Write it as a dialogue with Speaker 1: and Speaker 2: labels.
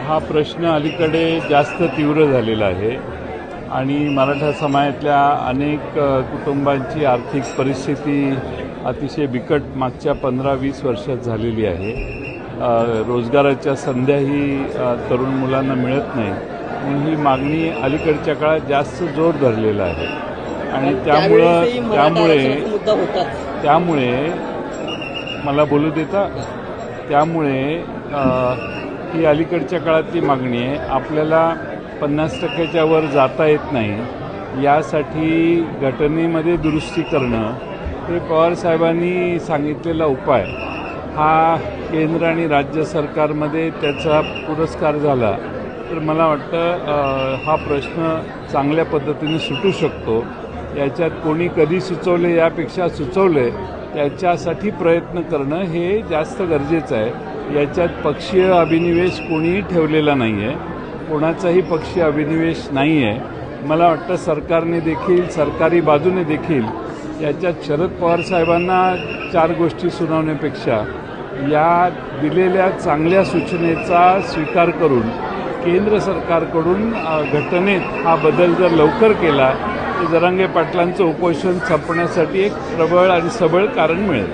Speaker 1: हा प्रश्न अलीकडे जास्त तीव्र झालेला आहे आणि मराठा समाजातल्या अनेक कुटुंबांची आर्थिक परिस्थिती अतिशय बिकट मागच्या 15-20 वर्षात झालेली आहे। रोजगाराच्या संध्याही तरुण मुलांना मिळत नाही म्हणून ही मागणी अलीकडच्या काळात जास्त जोर धरलेला आहे आणि त्यामुळे मला बोलू देता त्यामुळे ही अलीकडच्या काळातली मागणी आहे। आपल्याला 50% वर जाता येत नाही, यासाठी घटनेमध्ये दुरुस्ती करणं हे पवारसाहेबांनी सांगितलेला उपाय हा केंद्र आणि राज्य सरकारमध्ये त्याचा पुरस्कार झाला तर मला वाटतं हा प्रश्न चांगल्या पद्धतीने सुटू शकतो। याच्यात कोणी कधी सुचवले यापेक्षा सुचवले याच्यासाठी प्रयत्न करणं हे जास्त गरजेचं आहे। याच्यात पक्षीय अभिनिवेश कोणीही ठेवलेला नाही आहे, कोणाचाही पक्षीय अभिनिवेश नाही आहे। मला वाटतं सरकारने देखील सरकारी बाजूने देखील याच्यात शरद पवार साहेबांना 4 गोष्टी सुनावण्यापेक्षा या दिलेल्या चांगल्या सूचनेचा स्वीकार करून केंद्र सरकारकडून घटनेत हा बदल जर लवकर केला तर जरांगे पाटलांचं उपोषण संपण्यासाठी एक प्रबळ आणि सबळ कारण मिळेल।